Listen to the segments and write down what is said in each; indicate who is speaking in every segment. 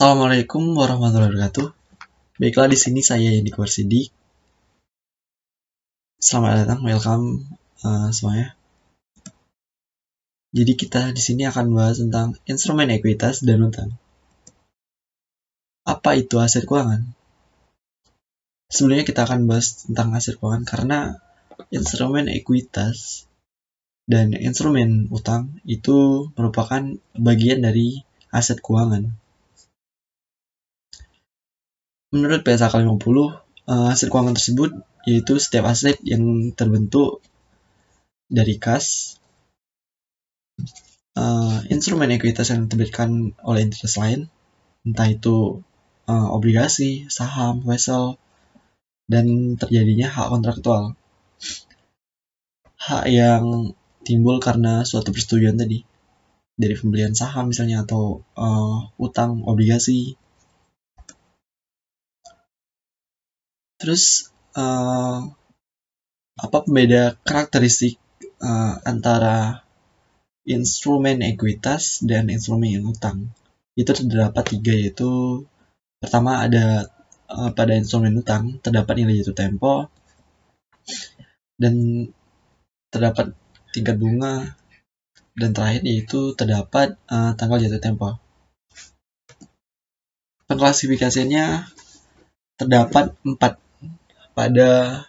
Speaker 1: Assalamualaikum warahmatullahi wabarakatuh. Baiklah, di sini saya Yannick Warsidi. Selamat datang, welcome semuanya. Jadi kita di sini akan bahas tentang instrumen ekuitas dan utang. Apa itu aset keuangan? Sebelumnya kita akan bahas tentang aset keuangan karena instrumen ekuitas dan instrumen utang itu merupakan bagian dari aset keuangan. Menurut PSAK 50, aset keuangan tersebut yaitu setiap aset yang terbentuk dari kas, instrumen ekuitas yang diterbitkan oleh entitas lain, entah itu obligasi, saham, wesel, dan terjadinya hak kontraktual. Hak yang timbul karena suatu persetujuan tadi, dari pembelian saham misalnya, atau utang, obligasi. Terus, apa pembeda karakteristik antara instrumen ekuitas dan instrumen utang? Itu terdapat 3, yaitu pertama ada pada instrumen utang terdapat nilai jatuh tempo dan terdapat tingkat bunga, dan terakhir yaitu terdapat tanggal jatuh tempo. Pengklasifikasiannya terdapat 4 pada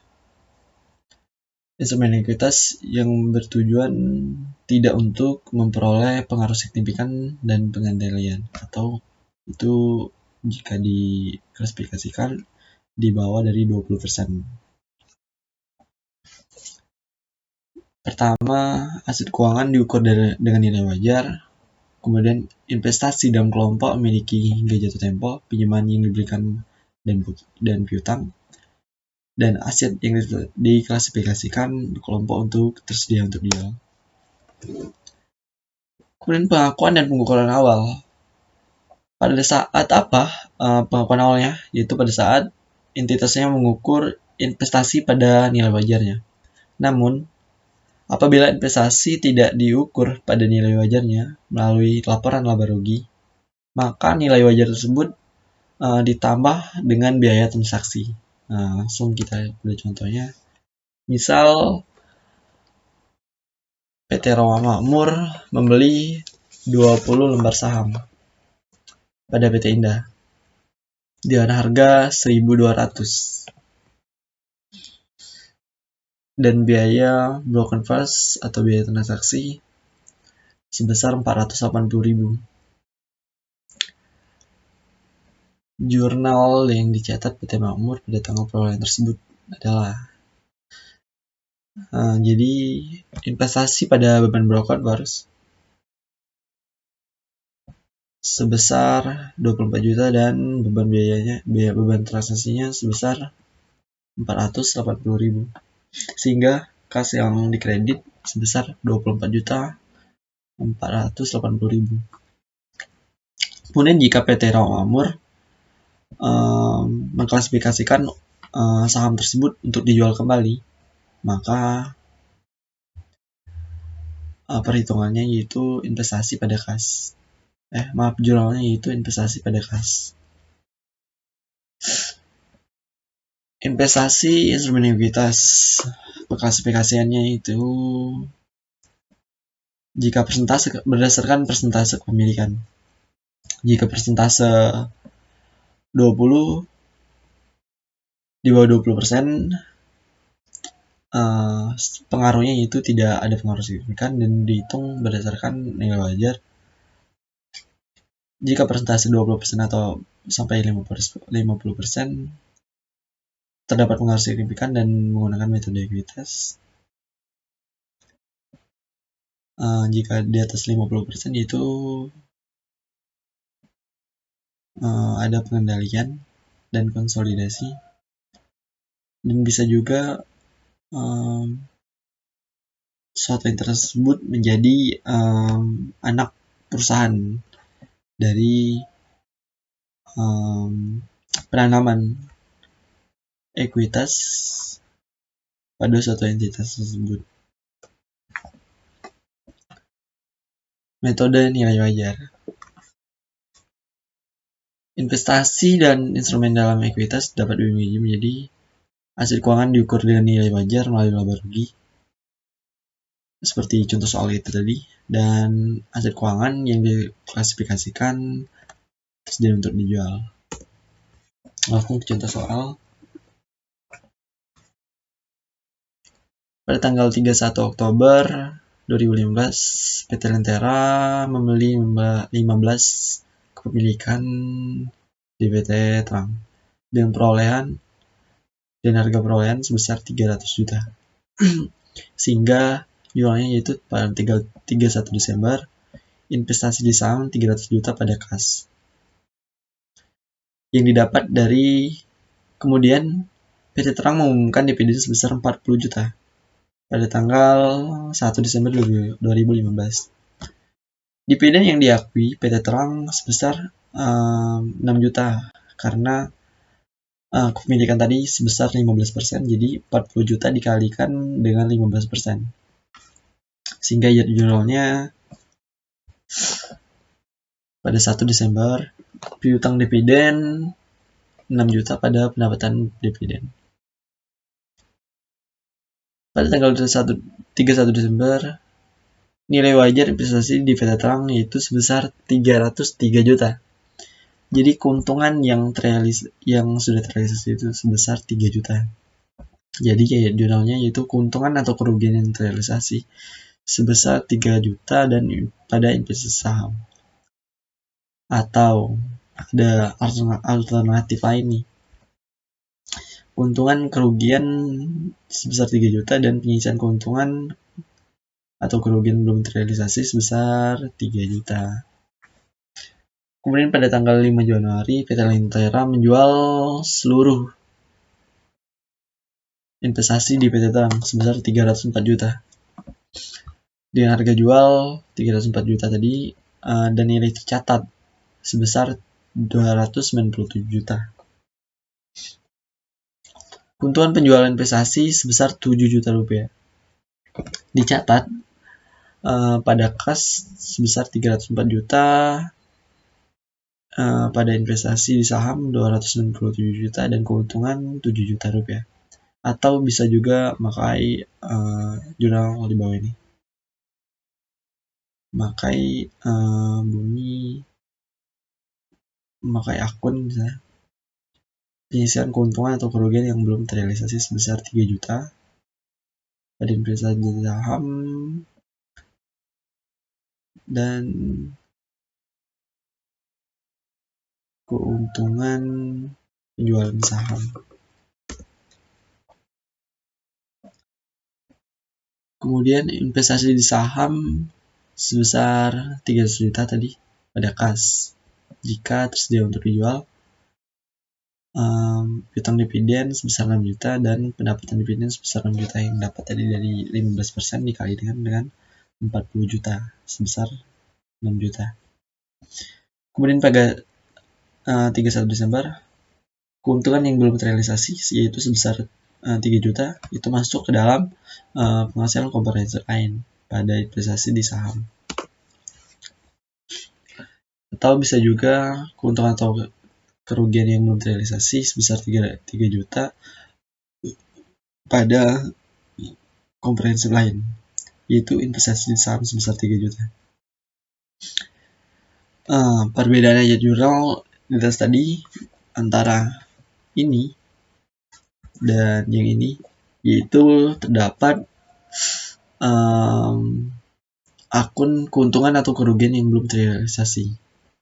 Speaker 1: instrumen ekuitas yang bertujuan tidak untuk memperoleh pengaruh signifikan dan pengendalian, atau itu jika diklasifikasikan di bawah dari 20%. Pertama, aset keuangan diukur dengan nilai wajar. Kemudian investasi dalam kelompok memiliki hingga jatuh tempo, pinjaman yang diberikan dan piutang, dan aset yang diklasifikasikan kelompok untuk tersedia untuk dijual. Kemudian pengakuan dan pengukuran awal. Pada saat apa pengakuan awalnya? Yaitu pada saat entitasnya mengukur investasi pada nilai wajarnya. Namun, apabila investasi tidak diukur pada nilai wajarnya melalui laporan laba rugi, maka nilai wajar tersebut ditambah dengan biaya transaksi. Nah, langsung kita lihat contohnya. Misal PT Roma Makmur membeli 20 lembar saham pada PT Indah dengan harga 1.200 dan biaya broken first atau biaya transaksi sebesar 480.000. Jurnal yang dicatat PT Makmur pada tanggal perolehan tersebut adalah jadi investasi pada beban broker harus sebesar 24 juta dan biaya beban transaksinya sebesar 480.000, sehingga kas yang dikredit sebesar 24.480.000. Kemudian jika PT Roma Makmur mengklasifikasikan saham tersebut untuk dijual kembali, maka perhitungannya yaitu investasi pada kas. Jurnalnya yaitu investasi pada kas. Investasi instrumen ekuitas, pengklasifikasiannya itu jika persentase berdasarkan persentase kepemilikan. Jika persentase 20 di bawah 20%, pengaruhnya itu tidak ada pengaruh signifikan dan dihitung berdasarkan nilai wajar. Jika persentase 20% atau sampai 50%, terdapat pengaruh signifikan dan menggunakan metode ekuitas. Jika di atas 50% yaitu ada pengendalian dan konsolidasi, dan bisa juga suatu entitas tersebut menjadi anak perusahaan dari penanaman ekuitas pada suatu entitas tersebut. Metode nilai wajar. Investasi dan instrumen dalam ekuitas dapat dibagi menjadi aset keuangan diukur dengan nilai wajar melalui laba rugi, seperti contoh soal itu tadi, dan aset keuangan yang diklasifikasikan tersedia untuk dijual. Langsung contoh soal. Pada tanggal 31 Oktober 2015, PT Lentera membeli 15 kepemilikan di PT Terang dengan perolehan dan harga perolehan sebesar 300 juta. Sehingga jualnya yaitu pada 31 Desember, investasi di saham 300 juta pada kas. Yang didapat dari kemudian PT Terang mengumumkan dividen sebesar 40 juta pada tanggal 1 Desember 2015. Dividen yang diakui PT Terang sebesar 6 juta karena kepemilikan tadi sebesar 15%, jadi 40 juta dikalikan dengan 15%. Sehingga yield jurnalnya pada 1 Desember piutang dividen 6 juta pada pendapatan dividen. Pada tanggal 31 Desember, nilai wajar investasi di PT Terang yaitu sebesar 303 juta. Jadi keuntungan yang sudah terrealisasi itu sebesar 3 juta. Jadi kayak jurnalnya yaitu keuntungan atau kerugian yang terrealisasi sebesar 3 juta dan pada investasi saham. Atau ada alternatif lain nih. Keuntungan kerugian sebesar 3 juta dan penyisian keuntungan atau kerugian belum terrealisasi sebesar 3 juta. Kemudian pada tanggal 5 Januari, PT Lentera menjual seluruh investasi di PT Terang sebesar 304 juta. Dengan harga jual 304 juta tadi dan nilai tercatat sebesar 297 juta. Keuntungan penjualan investasi sebesar 7 juta rupiah. Dicatat pada kas sebesar 304 juta, pada investasi di saham 297 juta dan keuntungan 7 juta rupiah. Atau bisa juga pakai jurnal di bawah ini. Memakai akun misalnya. Penyisian keuntungan atau kerugian yang belum terrealisasi sebesar 3 juta pada investasi di saham dan keuntungan penjualan saham. Kemudian investasi di saham sebesar 300 juta tadi pada kas. Jika tersedia untuk dijual, piutang dividen sebesar 6 juta dan pendapatan dividen sebesar 6 juta yang dapat tadi dari 15% dikali dengan 40 juta sebesar 6 juta. Kemudian pada 31 Desember, keuntungan yang belum terrealisasi yaitu sebesar 3 juta itu masuk ke dalam penghasilan komprehensif lain pada investasi di saham. Atau bisa juga keuntungan atau kerugian yang belum terrealisasi sebesar 3 juta pada komprehensif lain, yaitu investasi di saham sebesar 3 juta. Perbedaan yield jurnal di atas tadi antara ini dan yang ini yaitu terdapat akun keuntungan atau kerugian yang belum terrealisasi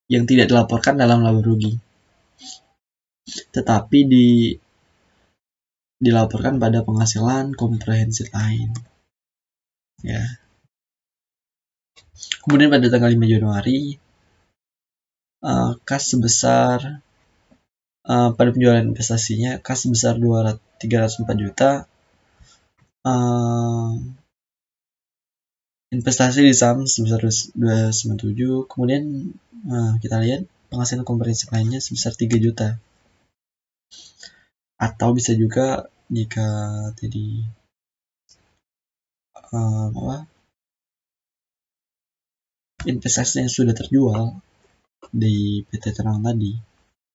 Speaker 1: yang tidak dilaporkan dalam laba rugi, tetapi dilaporkan pada penghasilan komprehensif lain. Ya. Kemudian pada tanggal 5 Januari, kas sebesar pada penjualan investasinya, kas sebesar 304 juta, investasi di saham sebesar 297, kemudian kita lihat penghasilan komprehensif lainnya sebesar 3 juta. Atau bisa juga jika tadi investasi yang sudah terjual di PT Terang tadi